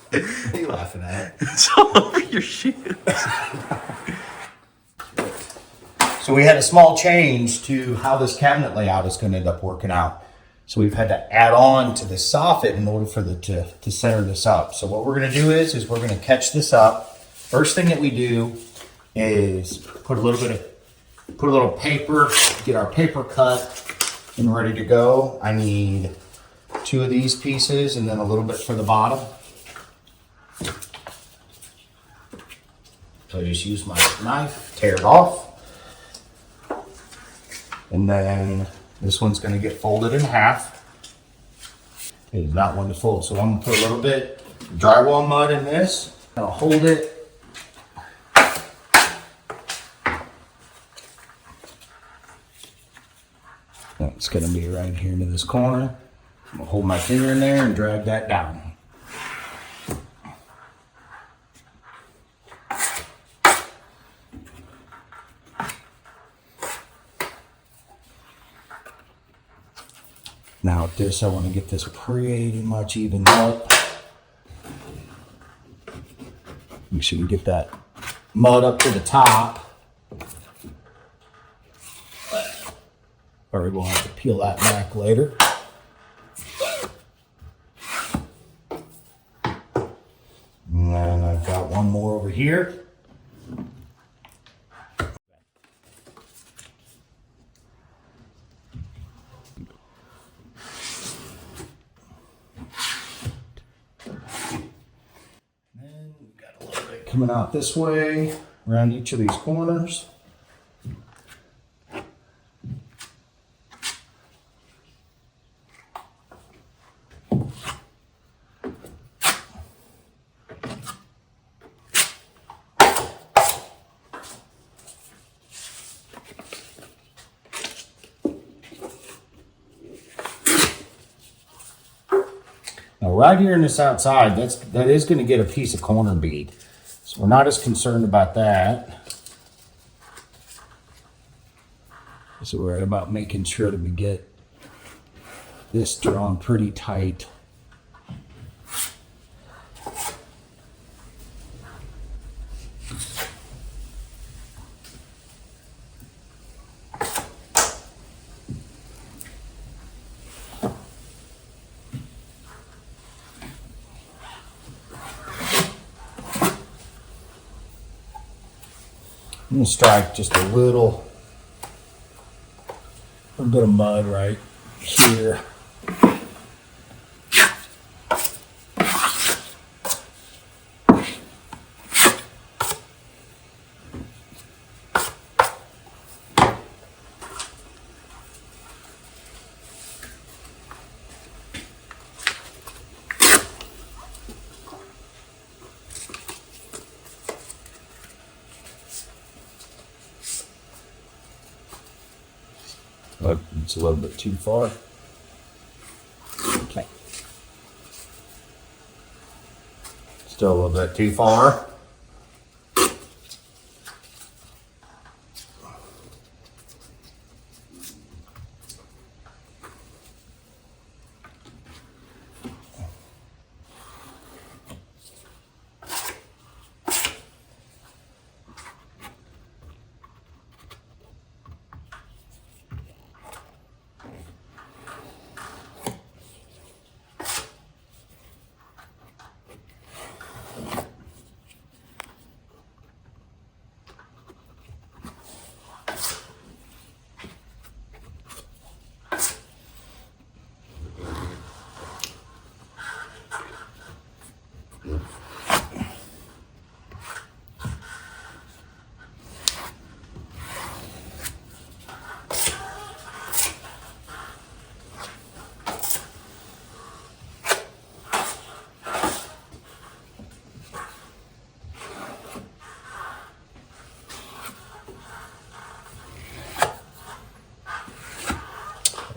What are you laughing at? It's all over your shoes. So we had a small change to how this cabinet layout is going to end up working out. So we've had to add on to this soffit in order for to center this up. So what we're going to do is we're going to catch this up. First thing that we do is put a little paper, get our paper cut and ready to go. I need 2 of these pieces and then a little bit for the bottom. So I just use my knife, tear it off. And then this one's going to get folded in half. It is not one to fold. So I'm going to put a little bit drywall mud in this. I'll hold it. It's going to be right here into this corner. I'm going to hold my finger in there and drag that down. Now with this, I want to get this pretty much evened up. Make sure we get that mud up to the top. Or we'll have to peel that back later. And then I've got one more over here. Coming out this way, around each of these corners. Now right here in this outside, that is going to get a piece of corner bead. So we're not as concerned about that. So we're about making sure that we get this drawn pretty tight. I'm going to strike just a little bit of mud right here. But it's a little bit too far. Okay. Still a little bit too far.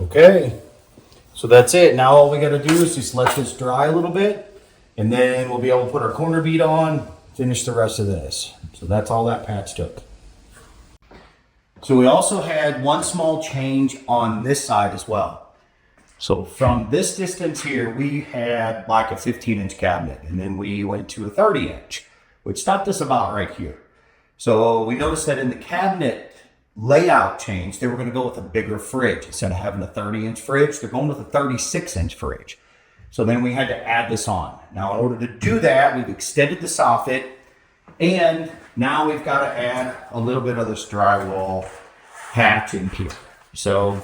Okay, so that's it. Now all we got to do is just let this dry a little bit, and then we'll be able to put our corner bead on, finish the rest of this. So that's all that patch took. So we also had one small change on this side as well. So from this distance here, we had like a 15-inch cabinet, and then we went to a 30-inch, which stopped us about right here. So we noticed that in the cabinet layout change, they were going to go with a bigger fridge. Instead of having a 30-inch fridge, they're going with a 36-inch fridge. So then we had to add this on. Now, in order to do that, we've extended the soffit, and now we've got to add a little bit of this drywall hatch in here. So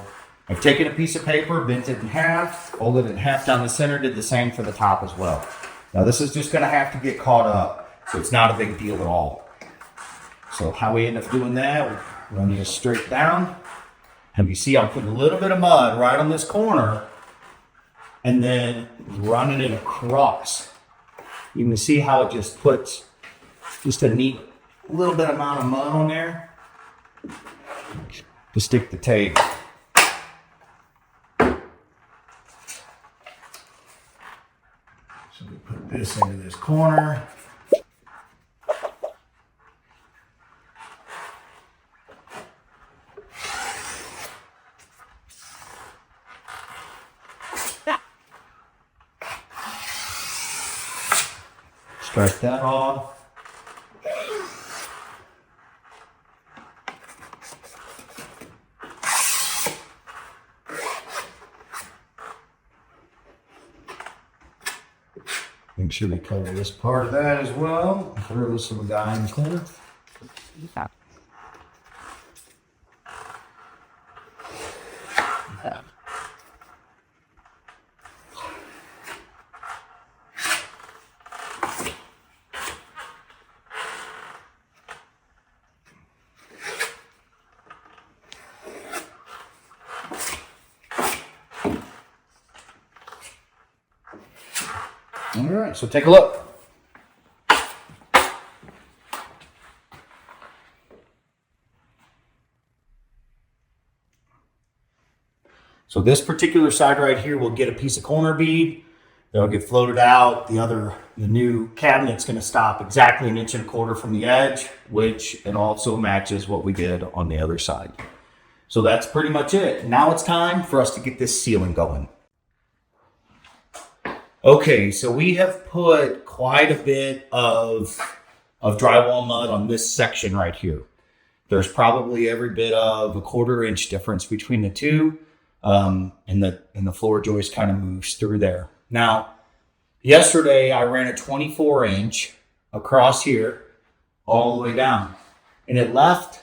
I've taken a piece of paper, bent it in half, folded it in half down the center, did the same for the top as well. Now this is just going to have to get caught up, so it's not a big deal at all. So how we end up doing that, we run this straight down, and you see I'm putting a little bit of mud right on this corner, and then running it across. You can see how it just puts just a neat little bit amount of mud on there to stick the tape. So we put this into this corner. Strike that off. Make sure we cover this part of that as well. Throw this little guy in the corner. Yeah. All right, so take a look. So this particular side right here will get a piece of corner bead. That'll get floated out. The new cabinet's going to stop exactly 1.25 inches from the edge, which it also matches what we did on the other side. So that's pretty much it. Now it's time for us to get this ceiling going. Okay, so we have put quite a bit of drywall mud on this section right here. There's probably every bit of a 1/4 inch difference between the two, and the floor joist kind of moves through there. Now, yesterday I ran a 24-inch across here all the way down, and it left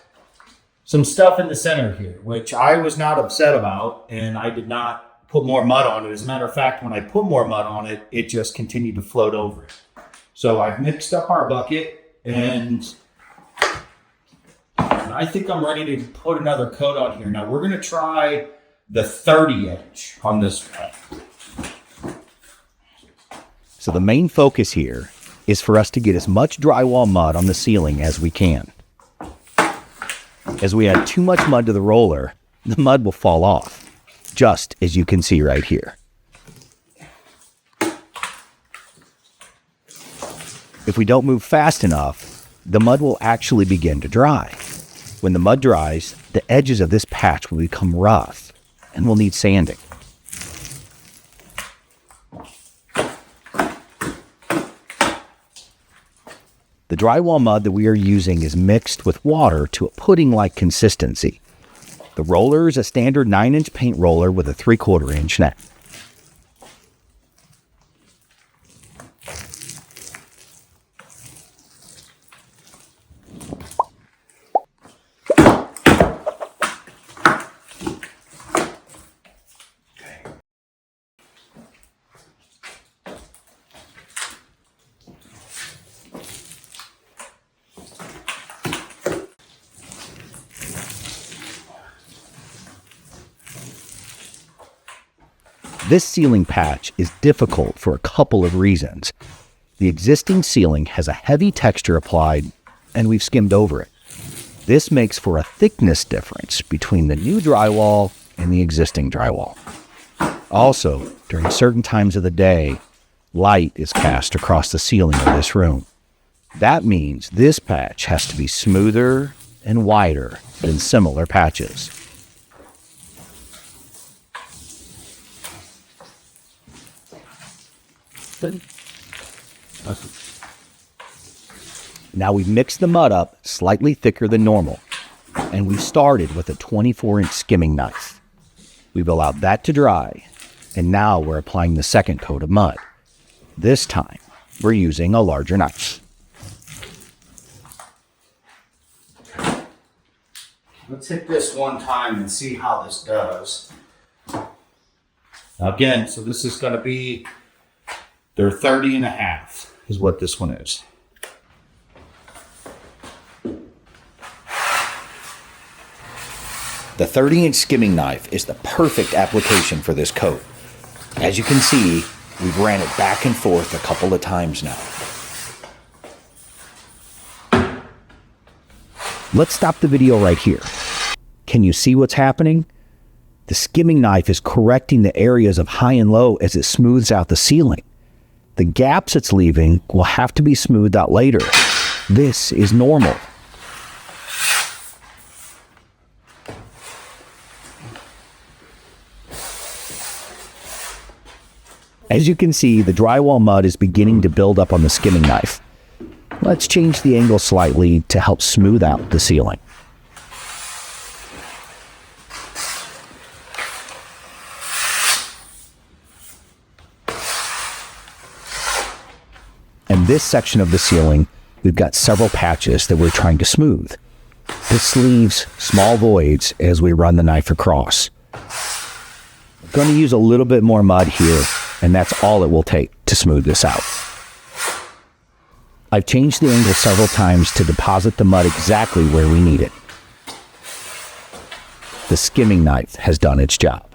some stuff in the center here, which I was not upset about, and I did not put more mud on it. As a matter of fact, when I put more mud on it, it just continued to float over it. So I've mixed up our bucket, and I think I'm ready to put another coat on here. Now we're going to try the 30-inch on this one. So the main focus here is for us to get as much drywall mud on the ceiling as we can. As we add too much mud to the roller, the mud will fall off, just as you can see right here. If we don't move fast enough, the mud will actually begin to dry. When the mud dries, the edges of this patch will become rough and will need sanding. The drywall mud that we are using is mixed with water to a pudding-like consistency. The roller is a standard 9-inch paint roller with a 3/4 inch neck. This ceiling patch is difficult for a couple of reasons. The existing ceiling has a heavy texture applied, and we've skimmed over it. This makes for a thickness difference between the new drywall and the existing drywall. Also, during certain times of the day, light is cast across the ceiling of this room. That means this patch has to be smoother and wider than similar patches. Now we've mixed the mud up slightly thicker than normal, and we started with a 24-inch skimming knife. We've allowed that to dry, and now we're applying the second coat of mud. This time, we're using a larger knife. Let's hit this one time and see how this does. Now again, so this is going to be their 30 and a half is what this one is. The 30-inch skimming knife is the perfect application for this coat. As you can see, we've ran it back and forth a couple of times now. Let's stop the video right here. Can you see what's happening? The skimming knife is correcting the areas of high and low as it smooths out the ceiling. The gaps it's leaving will have to be smoothed out later. This is normal. As you can see, the drywall mud is beginning to build up on the skimming knife. Let's change the angle slightly to help smooth out the ceiling. And this section of the ceiling, we've got several patches that we're trying to smooth. This leaves small voids as we run the knife across. We're going to use a little bit more mud here, and that's all it will take to smooth this out. I've changed the angle several times to deposit the mud exactly where we need it. The skimming knife has done its job.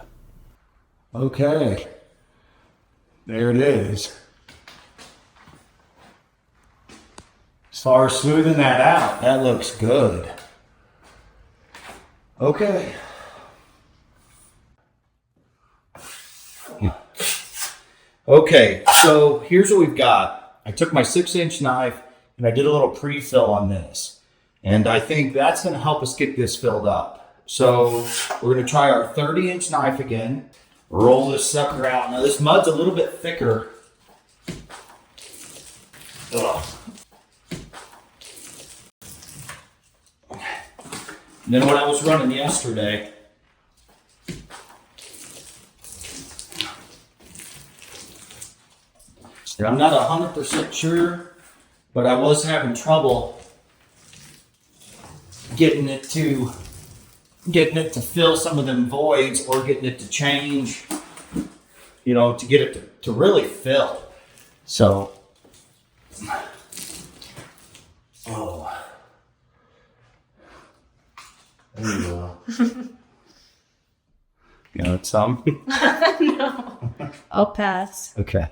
Okay. There it is. As far as smoothing that out, that looks good. Okay. Okay, so here's what we've got. I took my 6-inch knife and I did a little pre-fill on this. And I think that's going to help us get this filled up. So we're going to try our 30-inch knife again. Roll this sucker out. Now this mud's a little bit thicker. Ugh. And then when I was running yesterday, and I'm not 100% sure, but I was having trouble getting it to fill some of them voids or getting it to change, to get it to really fill. So, there you go. You want some? No. I'll pass. Okay.